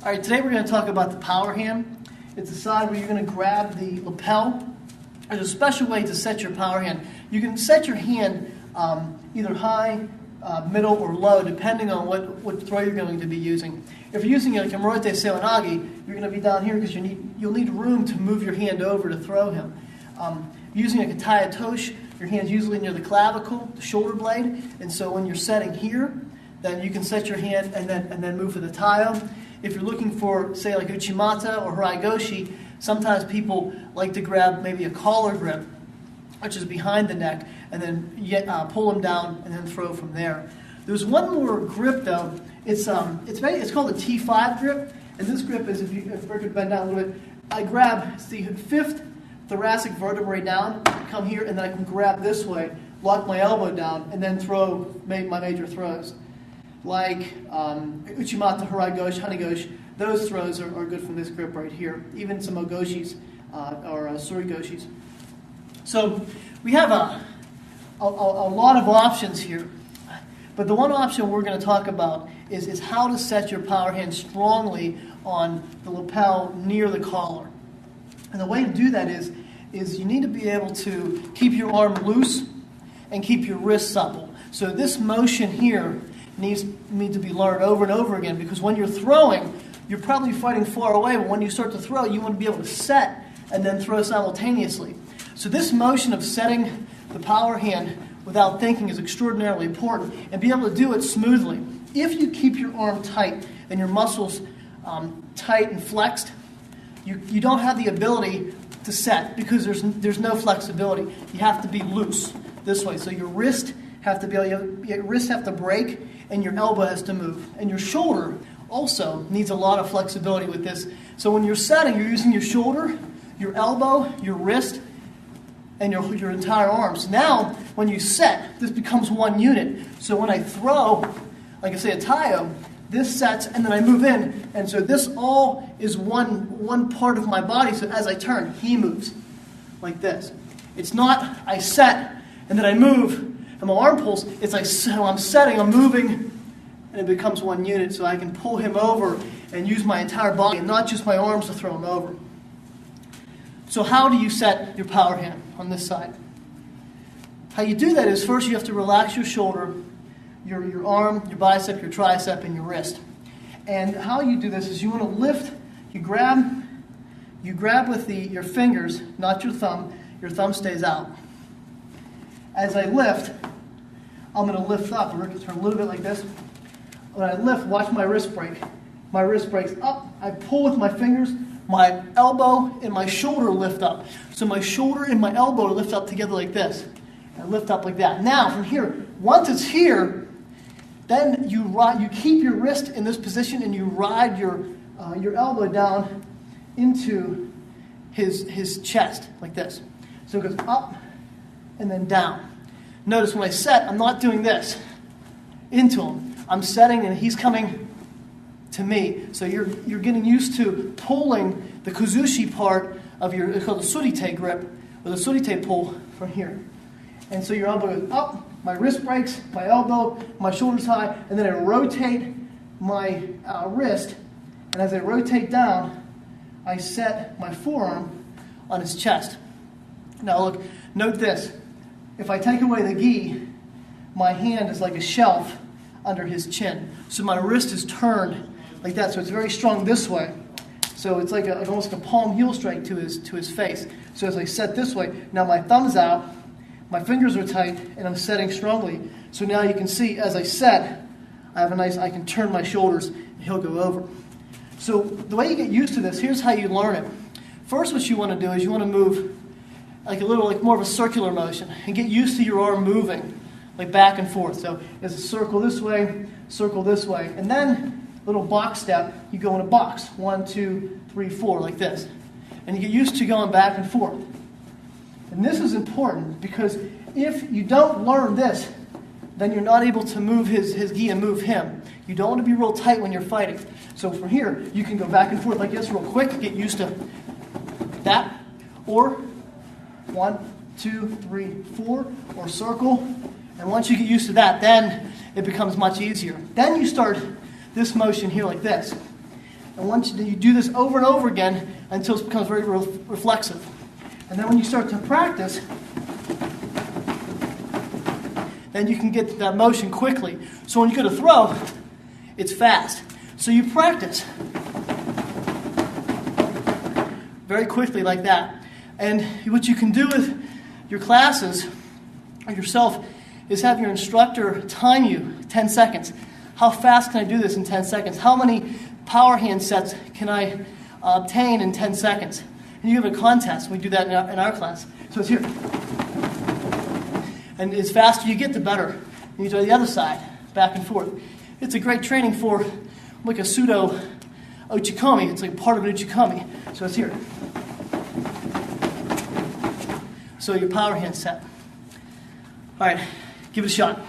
All right, today we're going to talk about the power hand. It's a side where you're going to grab the lapel. There's a special way to set your power hand. You can set your hand either high, middle, or low, depending on what throw you're going to be using. If you're using like a Morote Seoinage, you're going to be down here because you'll need room to move your hand over to throw him. Using a Kataya Tosh, your hand's usually near the clavicle, the shoulder blade, and so when you're setting here, then you can set your hand and then move for the taio. If you're looking for, say, like Uchimata or Harai Goshi, sometimes people like to grab maybe a collar grip, which is behind the neck, and then pull them down and then throw from there. There's one more grip though. It's called a T5 grip, and this grip is, if I could bend down a little bit, I grab the fifth thoracic vertebrae down, come here, and then I can grab this way, lock my elbow down, and then throw my major throws. Like Uchimata, Harai Goshi, Hanagoshi, those throws are good from this grip right here. Even some Ogoshis or Surigoshis. So we have a lot of options here. But the one option we're going to talk about is how to set your power hand strongly on the lapel near the collar. And the way to do that is you need to be able to keep your arm loose and keep your wrist supple. So this motion here needs to be learned over and over again, because when you're throwing, you're probably fighting far away, but when you start to throw, you want to be able to set and then throw simultaneously. So this motion of setting the power hand without thinking is extraordinarily important, and be able to do it smoothly. If you keep your arm tight and your muscles tight and flexed, you don't have the ability to set because there's no flexibility. You have to be loose this way. So your wrist have to break, and your elbow has to move. And your shoulder also needs a lot of flexibility with this. So when you're setting, you're using your shoulder, your elbow, your wrist, and your entire arms. Now, when you set, this becomes one unit. So when I throw, like I say, a taio, this sets, and then I move in. And so this all is one part of my body. So as I turn, he moves like this. It's not I set, and then I move, and my arm pulls. It's I'm setting, I'm moving, and it becomes one unit. So I can pull him over and use my entire body, and not just my arms to throw him over. So how do you set your power hand on this side? How you do that is first you have to relax your shoulder, your arm, your bicep, your tricep, and your wrist. And how you do this is you want to lift, you grab with your fingers, not your thumb. Your thumb stays out. As I lift, I'm going to lift up. I'm going to turn a little bit like this. When I lift, watch my wrist break. My wrist breaks up. I pull with my fingers. My elbow and my shoulder lift up. So my shoulder and my elbow lift up together like this. And lift up like that. Now, from here, once it's here, then you keep your wrist in this position and you ride your elbow down into his chest like this. So it goes up and then down. Notice when I set, I'm not doing this into him. I'm setting and he's coming to me. So you're getting used to pulling the kuzushi part of it's called the surite grip, or the surite pull from here. And so your elbow goes up, my wrist breaks, my elbow, my shoulder's high, and then I rotate my wrist, and as I rotate down, I set my forearm on his chest. Now look, note this. If I take away the gi, my hand is like a shelf under his chin. So my wrist is turned like that, so it's very strong this way. So it's like almost a palm heel strike to his face. So as I set this way, now my thumb's out, my fingers are tight, and I'm setting strongly. So now you can see as I set, I can turn my shoulders and he'll go over. So the way you get used to this, here's how you learn it. First, what you want to do is you want to move like more of a circular motion and get used to your arm moving like back and forth. So there's a circle this way, and then little box step, you go in a box. 1, 2, 3, 4, like this. And you get used to going back and forth. And this is important because if you don't learn this, then you're not able to move his gi and move him. You don't want to be real tight when you're fighting. So from here, you can go back and forth like this real quick, get used to that. Or 1, 2, 3, 4, or circle. And once you get used to that, then it becomes much easier. Then you start this motion here like this. And once you do this over and over again until it becomes very reflexive. And then when you start to practice, then you can get that motion quickly. So when you go to throw, it's fast. So you practice very quickly like that. And what you can do with your classes or yourself is have your instructor time you 10 seconds. How fast can I do this in 10 seconds? How many power hand sets can I obtain in 10 seconds? And you have a contest. We do that in our class. So it's here. And as faster you get, the better. And you do the other side, back and forth. It's a great training for like a pseudo uchikomi. It's like part of an uchikomi. So it's here. So your power hand set. All right, give it a shot.